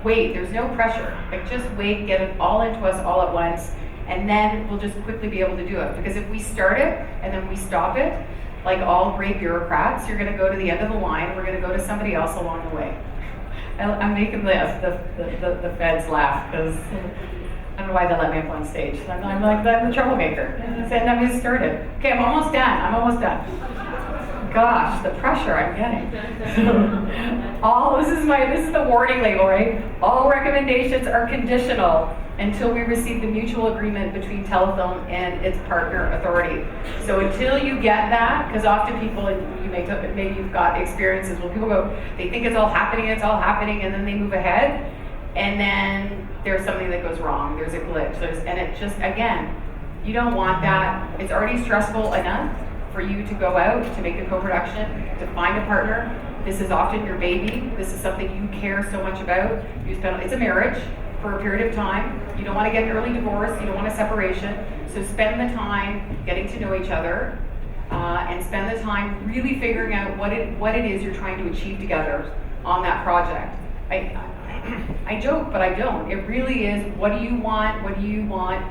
wait, there's no pressure. Like just wait, get it all into us all at once, and then we'll just quickly be able to do it. Because if we start it and then we stop it, like all great bureaucrats, you're gonna go to the end of the line, we're gonna go to somebody else along the way. I'm making the feds laugh because I don't know why they let me up on stage. I'm like, I'm the troublemaker. And I'm just started. Okay, I'm almost done. Gosh, the pressure I'm getting. This is the warning label, right? All recommendations are conditional until we receive the mutual agreement between Telethon and its partner authority. So until you get that, because often people, maybe you've got experiences where people go, they think it's all happening, and then they move ahead, and then there's something that goes wrong, there's a glitch, and it just, again, you don't want that. It's already stressful enough for you to go out, to make a co-production, to find a partner. This is often your baby. This is something you care so much about. It's a marriage for a period of time. You don't want to get an early divorce. You don't want a separation. So spend the time getting to know each other, and spend the time really figuring out what it is you're trying to achieve together on that project. I joke, but I don't. It really is, what do you want? What do you want?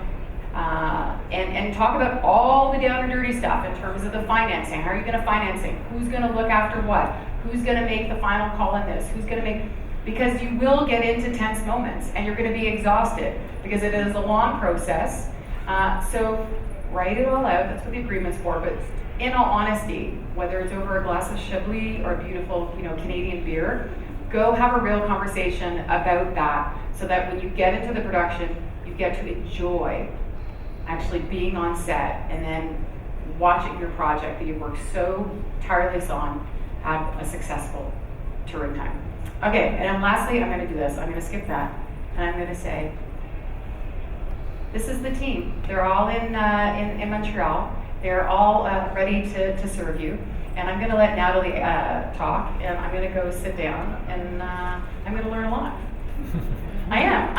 And talk about all the down and dirty stuff in terms of the financing. How are you going to finance it? Who's going to look after what? Who's going to make the final call on this? Who's going to make... Because you will get into tense moments and you're going to be exhausted because it is a long process. So write it all out. That's what the agreement's for. But in all honesty, whether it's over a glass of Chablis or beautiful, Canadian beer, go have a real conversation about that so that when you get into the production, you get to enjoy actually being on set and then watching your project that you've worked so tirelessly on have a successful touring time. Okay, and then lastly, I'm going to do this. I'm going to skip that, and I'm going to say, this is the team. They're all in Montreal. They're all ready to serve you. And I'm going to let Natalie talk, and I'm going to go sit down, and I'm going to learn a lot. I am.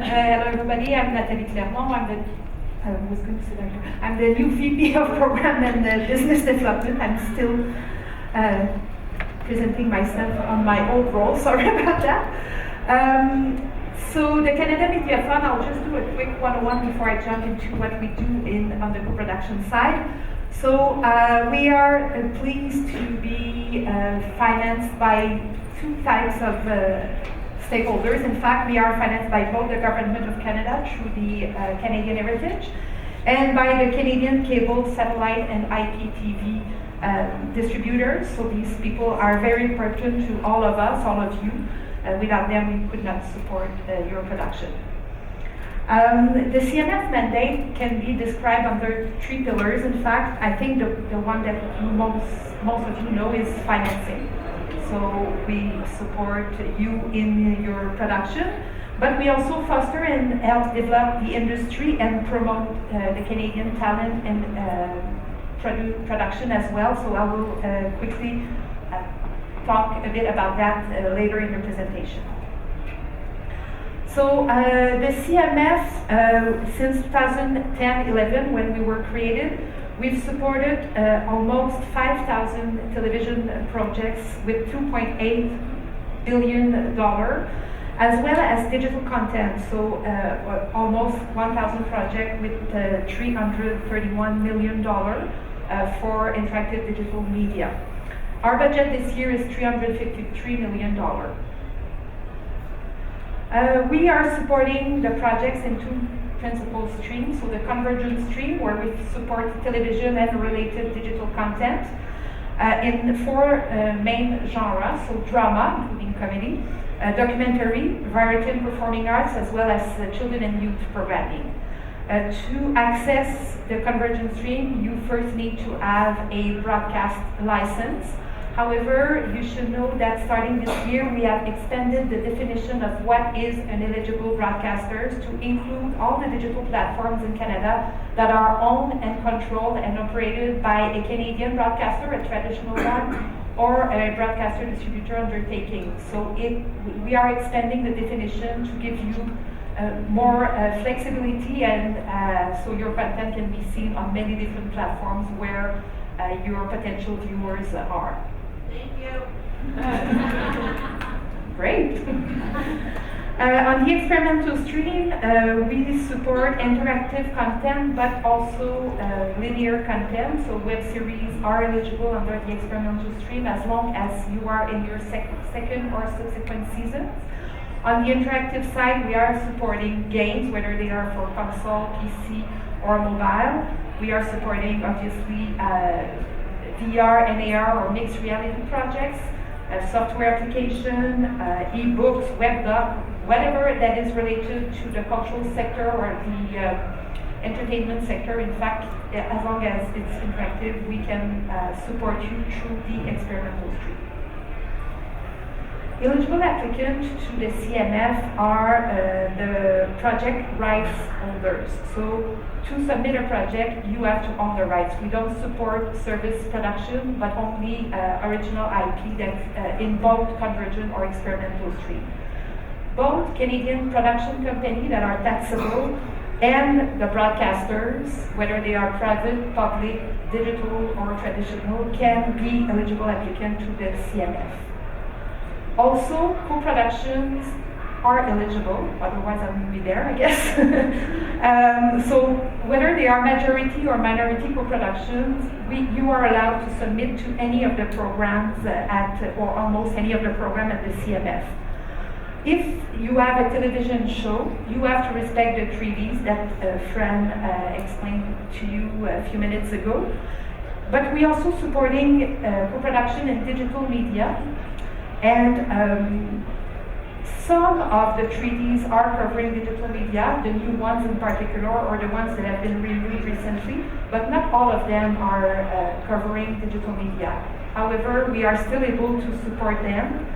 Hello everybody, I'm Nathalie Clermont. I'm the new VP of Program and Business Development. I'm still presenting myself on my old role, sorry about that. So the Canada Media Fund, I'll just do a quick 101 before I jump into what we do on the co-production side. So we are pleased to be financed by two types of stakeholders. In fact, we are financed by both the Government of Canada through the Canadian Heritage and by the Canadian Cable, Satellite and IPTV distributors. So these people are very important to all of us, all of you. Without them, we could not support your production. The CMF mandate can be described under three pillars. In fact, I think the one that most of you know is financing. So we support you in your production, but we also foster and help develop the industry and promote the Canadian talent and production as well. So I will quickly talk a bit about that later in the presentation. So the CMF, since 2010-11, when we were created, we've supported almost 5,000 television projects with $2.8 billion, as well as digital content. So almost 1,000 projects with $331 million for interactive digital media. Our budget this year is $353 million. We are supporting the projects in two principal streams. So the convergence stream, where we support television and related digital content in four main genres, so drama, including comedy, documentary, variety and performing arts, as well as children and youth programming. To access the convergence stream, you first need to have a broadcast license. However, you should know that starting this year, we have extended the definition of what is an eligible broadcaster to include all the digital platforms in Canada that are owned and controlled and operated by a Canadian broadcaster, a traditional one, or a broadcaster distributor undertaking. So we are extending the definition to give you more flexibility, and so your content can be seen on many different platforms where your potential viewers are. Thank you. Great. On the experimental stream, we support interactive content, but also linear content. So web series are eligible under the experimental stream as long as you are in your second or subsequent seasons. On the interactive side, we are supporting games, whether they are for console, PC, or mobile. We are supporting, obviously, VR and AR or mixed reality projects, software application, e-books, web doc, whatever that is related to the cultural sector or the entertainment sector. In fact, as long as it's interactive, we can support you through the experimental stream. Eligible applicants to the CMF are the project rights holders. So to submit a project, you have to own the rights. We don't support service production, but only original IP that's in both convergent or experimental stream. Both Canadian production companies that are taxable and the broadcasters, whether they are private, public, digital, or traditional, can be eligible applicants to the CMF. Also, co-productions are eligible, otherwise I wouldn't be there, I guess. So whether they are majority or minority co-productions, you are allowed to submit to any of the programs or almost any of the programs at the CMF. If you have a television show, you have to respect the treaties that Fran explained to you a few minutes ago. But we are also supporting co-production in digital media. And some of the treaties are covering digital media, the new ones in particular, or the ones that have been renewed recently, but not all of them are covering digital media. However, we are still able to support them.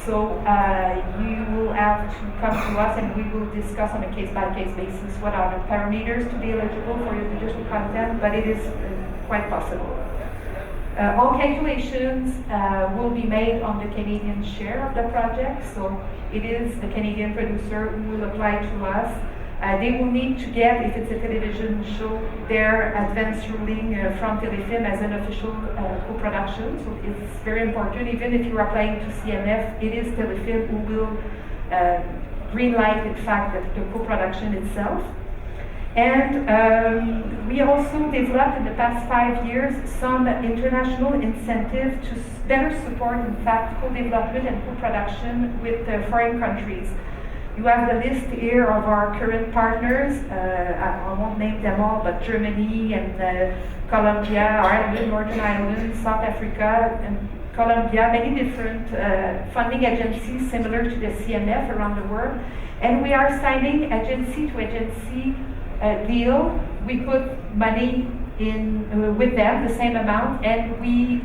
So you will have to come to us and we will discuss on a case-by-case basis what are the parameters to be eligible for your digital content, but it is quite possible. All calculations will be made on the Canadian share of the project, so it is the Canadian producer who will apply to us. They will need to get, if it's a television show, their advance ruling from Telefilm as an official co-production, so it's very important. Even if you're applying to CMF, it is Telefilm who will greenlight, in fact, the co-production itself. And we also developed in the past 5 years some international incentive to better support, in fact, co-development and co-production with foreign countries. You have the list here of our current partners. I won't name them all, but Germany and Colombia, Ireland, Northern Ireland, South Africa, and Colombia, many different funding agencies similar to the CMF around the world. And we are signing agency to agency deal. We put money in with them, the same amount, and we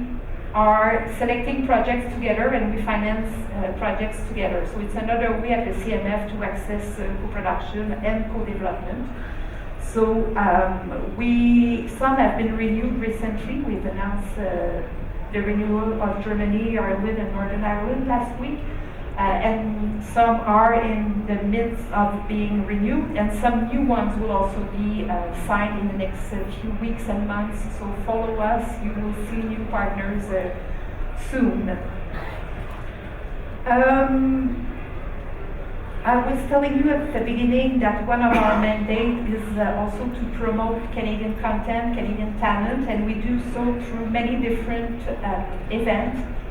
are selecting projects together and we finance projects together. So it's another way at the CMF to access co-production and co-development. So some have been renewed recently. We've announced the renewal of Germany, Ireland, and Northern Ireland last week. And some are in the midst of being renewed, and some new ones will also be signed in the next few weeks and months. So follow us, you will see new partners soon. I was telling you at the beginning that one of our mandates is also to promote Canadian content, Canadian talent, and we do so through many different events.